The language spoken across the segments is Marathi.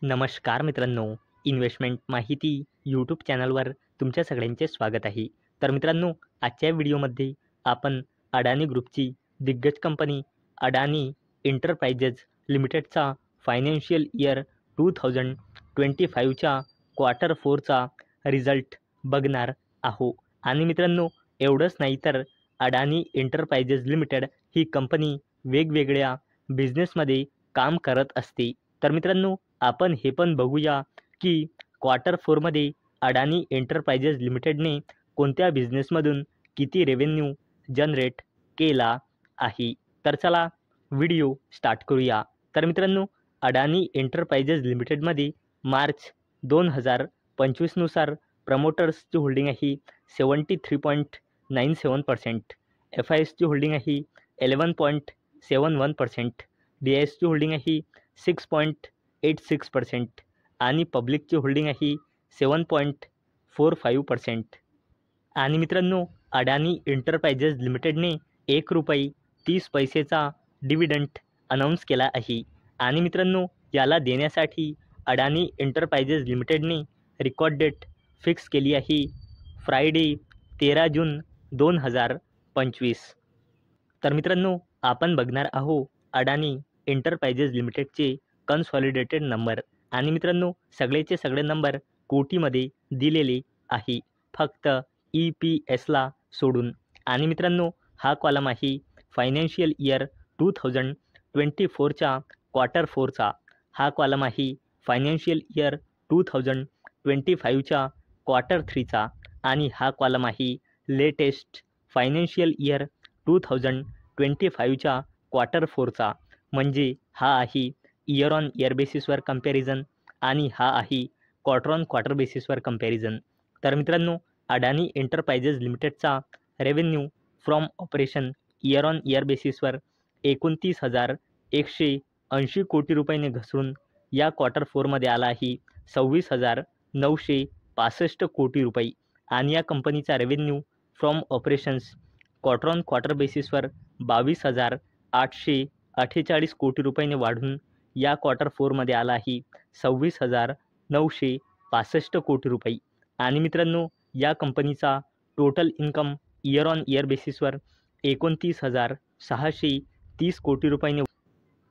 नमस्कार मित्रांनो, इन्व्हेस्टमेंट माहिती यूट्यूब चॅनलवर तुमच्या सगळ्यांचे स्वागत आहे. तर मित्रांनो, आजच्या व्हिडिओमध्ये आपण अडानी ग्रुपची दिग्गज कंपनी अडानी एंटरप्राइजेस लिमिटेडचा फायनान्शियल इयर 2025च्या क्वार्टर 4चा रिझल्ट बघणार आहोत. आणि मित्रांनो, एवढंच नाही तर अडानी एंटरप्राइजेस लिमिटेड ही कंपनी वेगवेगळ्या बिझनेसमध्ये काम करत असते. तर मित्रांनो, आपण हे पण बघूया की क्वार्टर 4मध्ये अडानी एंटरप्राइजेस लिमिटेडने कोणत्या बिझनेसमधून किती रेव्हेन्यू जनरेट केला आहे. तर चला व्हिडिओ स्टार्ट करूया. तर मित्रांनो, अडानी एंटरप्राइजेस लिमिटेडमध्ये मार्च 2025 नुसार प्रमोटर्सची होल्डिंग आहे 73.97%, FISची होल्डिंग आहे 11.71%, DISची होल्डिंग आहे 6.86% आणि पब्लिकची होल्डिंग आहे 7.45%. आणि मित्रांनो, अडानी एंटरप्राइजेस लिमिटेडने ₹1.30चा डिव्हिडंड अनाऊन्स केला आहे. आणि मित्रांनो, याला देण्यासाठी अडानी एंटरप्राइजेस लिमिटेडने रेकॉर्ड डेट फिक्स केली आहे फ्रायडे 13 जून 2025. तर मित्रांनो, आपण बघणार आहोत अडानी एंटरप्राइजेस लिमिटेडचे कन्सॉलिडेटेड नंबर. आणि मित्रांनो, सगळेचे सगळे नंबर कोटीमध्ये दिलेले आहे, फक्त EPSला सोडून. आणि मित्रांनो, हा कॉलम आहे फायनान्शियल इयर 2024च्या क्वार्टर 4चा. हा कॉलम आहे फायनान्शियल इयर 2025च्या क्वार्टर 3चा. आणि हा कॉलम आहे लेटेस्ट फायनान्शियल इयर 2025च्या क्वार्टर 4चा. म्हणजे हा आहे इयर ऑन इयर बेसिसवर कंपॅरिझन आणि हा आहे क्वार्टर ऑन क्वार्टर बेसिसवर कंपॅरिझन. तर मित्रांनो, अडानी एंटरप्राइजेस लिमिटेडचा revenue from operation year on year बेसिसवर 29,180 कोटी रुपयांनी घसरून या क्वार्टर 4मध्ये आला आहे 26,965 कोटी रुपये. आणि या कंपनीचा revenue from operations quarter on quarter बेसिसवर 22,848 कोटी रुपयांनी वाढून या क्वार्टर 4मध्ये आला आहे 26,965 कोटी रुपये. आणि मित्रांनो, या कंपनीचा total income year on year बेसिसवर 29,630 कोटी रुपयांनी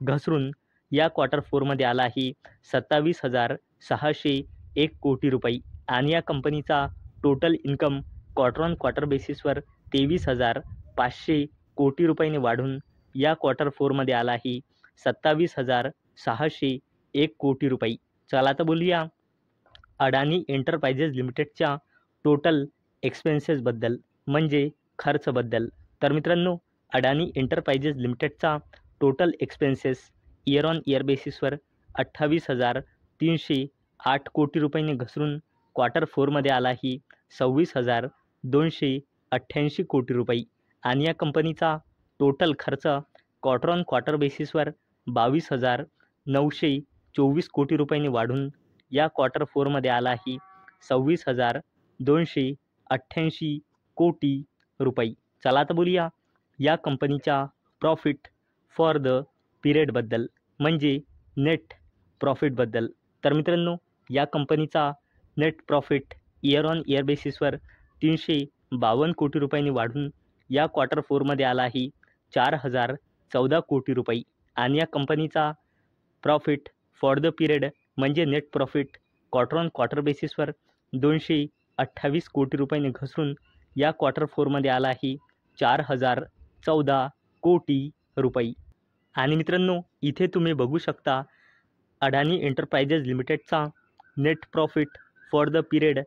घसरून या क्वार्टर 4मध्ये आला आहे 27,601 कोटी रुपये. आणि या कंपनीचा total income quarter on quarter बेसिसवर 23,500 कोटी रुपयांनी वाढून या क्वार्टर 4मध्ये आला आहे 27,601 कोटी रुपये. चला तर बोलूया अडानी एंटरप्राइजेस लिमिटेडच्या टोटल एक्सपेन्सेसबद्दल, म्हणजे खर्चबद्दल. तर मित्रांनो, अडानी एंटरप्राइजेस लिमिटेडचा total expenses year on year बेसिसवर 28,308 कोटी रुपयांनी घसरून क्वार्टर 4मध्ये आला आहे 26,288 कोटी रुपये. आणि या कंपनीचा टोटल खर्च क्वार्टर ऑन क्वार्टर बेसिसवर 22,924 कोटी रुपयांनी वाढून या क्वार्टर 4मध्ये आला आहे 26,288 कोटी रुपये. चला तर बोलूया या कंपनीच्या प्रॉफिट फॉर द पिरियडबद्दल, म्हणजे नेट प्रॉफिटबद्दल. तर मित्रांनो, या कंपनीचा net profit year on year बेसिसवर 352 कोटी रुपयांनी वाढून या क्वार्टर 4मध्ये आला आहे 4,014 कोटी रुपये. आणि या कंपनीचा प्रॉफिट फॉर द पिरियड, म्हणजे net profit quarter on quarter बेसिसवर 228 कोटी रुपयांनी घसरून या क्वार्टर 4मध्ये आला आहे 4,014 कोटी रुपये. आणि मित्रांनो, इथे तुम्ही बघू शकता अडानी एंटरप्राइजेस लिमिटेडचा net profit for the period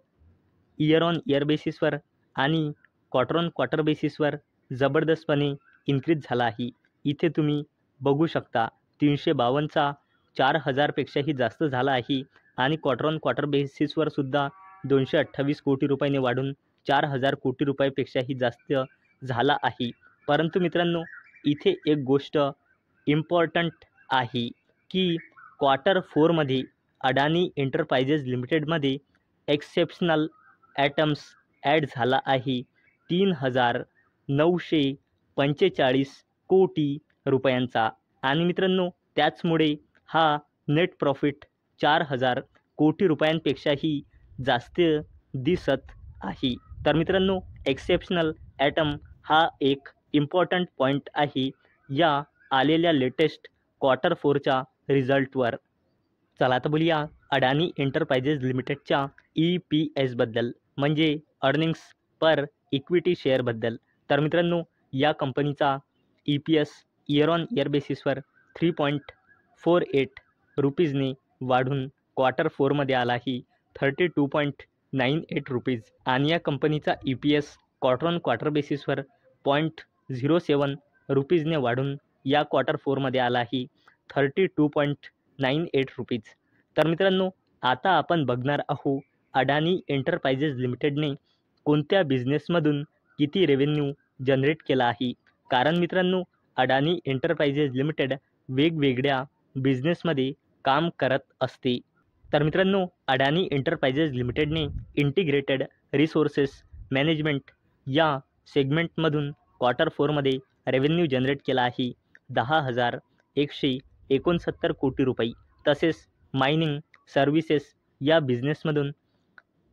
year on year बेसिसवर आणि क्वार्टर ऑन क्वार्टर बेसिसवर जबरदस्तपणे इन्क्रीज झाला आहे. इथे तुम्ही बघू शकता 352चा 4,000पेक्षाही जास्त झाला आहे. आणि क्वार्टर ऑन क्वार्टर बेसिसवर सुद्धा 228 कोटी रुपयांनी वाढून 4,000 कोटी रुपयापेक्षाही जास्त झाला आहे. परंतु मित्रांनो, इथे एक गोष्ट इम्पॉर्टंट आहे की क्वार्टर 4मध्ये अडानी एंटरप्राइजेस लिमिटेडमध्ये एक्सेप्शनल ॲटम्स ॲड झाला आहे 3,945 कोटी रुपयांचा. आणि मित्रांनो, त्याचमुळे हा नेट प्रॉफिट 4,000 कोटी रुपयांपेक्षाही जास्त दिसत आहे. तर मित्रांनो, एक्सेप्शनल ॲटम हा एक इम्पॉर्टंट पॉईंट आहे या आलेल्या लेटेस्ट क्वार्टर 4च्या रिझल्टवर. चला तर बोलूया अडानी एंटरप्राइजेस लिमिटेडच्या EPSबद्दल, म्हणजे अर्निंग्स पर इक्विटी शेअरबद्दल. तर मित्रांनो, या कंपनीचा EPS इयर ऑन इयर बेसिसवर 3.48 रुपीजने वाढून क्वार्टर 4मध्ये आला आहे 32.98 रुपीज, आणि या कंपनीचा EPS क्वार्टर ऑन क्वार्टर बेसिसवर 0.07 रुपीजने वाढून या क्वार्टर 4मध्ये आला आहे 32.98 रुपीज. तर मित्रांनो, आता आपण बघणार आहोत अडानी एंटरप्राइजेस लिमिटेडने कोणत्या बिझनेसमधून किती रेव्हेन्यू जनरेट केला आहे. कारण मित्रांनो, अडानी एंटरप्राइजेस लिमिटेड वेगवेगळ्या बिझनेसमध्ये काम करत असते. तर मित्रांनो, Adani enterprises लिमिटेडने integrated resources management या सेगमेंटमधून क्वार्टर 4मध्ये रेव्हेन्यू जनरेट केला आहे 10,169 कोटी रुपये. तसेच मायनिंग सर्व्हिसेस या बिझनेसमधून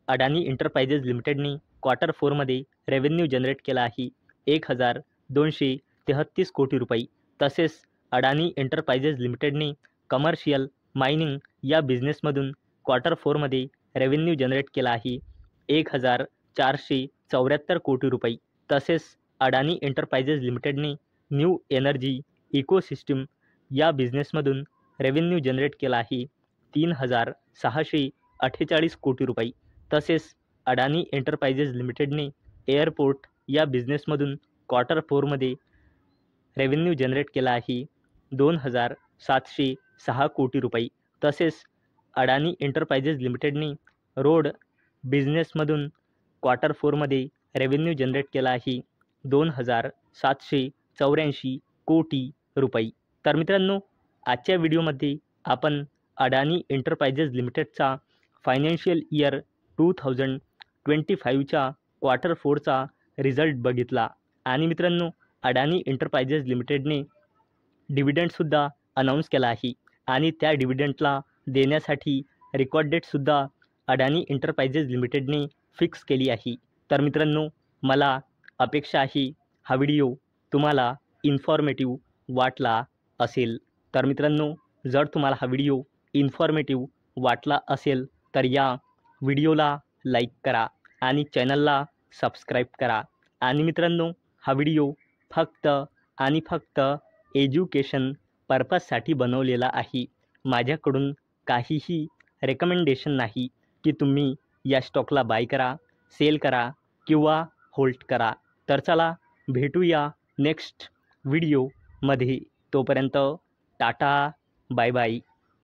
अडानी एंटरप्राइजेस लिमिटेडने क्वार्टर 4मध्ये रेव्हेन्यू जनरेट केला आहे 1,233 कोटी रुपये. तसेच अडानी एंटरप्राइजेस लिमिटेडने कमर्शियल मायनिंग या बिझनेसमधून क्वार्टर 4मध्ये रेव्हेन्यू जनरेट केला आहे 1,474 कोटी रुपये. तसेच Adani enterprises लिमिटेडने new energy ecosystem या बिझनेसमधून रेव्हेन्यू जनरेट केला आहे 3,648 कोटी रुपये. तसेच अडानी एंटरप्राइजेस लिमिटेडने एअरपोर्ट या बिझनेसमधून क्वार्टर 4मध्ये रेव्हेन्यू जनरेट केला आहे 2,706 कोटी रुपये. तसेच अडानी एंटरप्राइजेस लिमिटेडने रोड बिझनेसमधून क्वार्टर 4मध्ये रेव्हेन्यू जनरेट केला आहे 2,784 कोटी रुपये. तर मित्रांनो, आजच्या व्हिडिओमध्ये आपण अडानी एंटरप्राइजेस लिमिटेडचा फायनान्शियल इयर 2025च्या क्वार्टर 4चा रिझल्ट बघितला. आणि मित्रांनो, अडानी एंटरप्राइजेस लिमिटेडने डिव्हिडंडसुद्धा अनाऊन्स केला आहे, आणि त्या डिव्हिडंडला देण्यासाठी रेकॉर्ड डेटसुद्धा अडानी एंटरप्राइजेस लिमिटेडने फिक्स केली आहे. तर मित्रांनो, मला अपेक्षा आहे हा व्हिडिओ तुम्हाला इन्फॉर्मेटिव्ह वाटला असेल. तर मित्रांनो, जर तुम्हाला हा व्हिडिओ इन्फॉर्मेटिव्ह वाटला असेल तर या व्हिडिओला लाईक करा आणि चॅनलला सबस्क्राईब करा. आणि मित्रांनो, हा व्हिडिओ फक्त आणि फक्त एज्युकेशन पर्पजसाठी बनवलेला आहे. माझ्याकडून काहीही रेकमेंडेशन नाही की तुम्ही या स्टॉकला बाय करा, सेल करा किंवा होल्ड करा. तर चला भेटूया नेक्स्ट व्हिडिओमध्ये. तोपर्यंत टाटा, बाय बाय.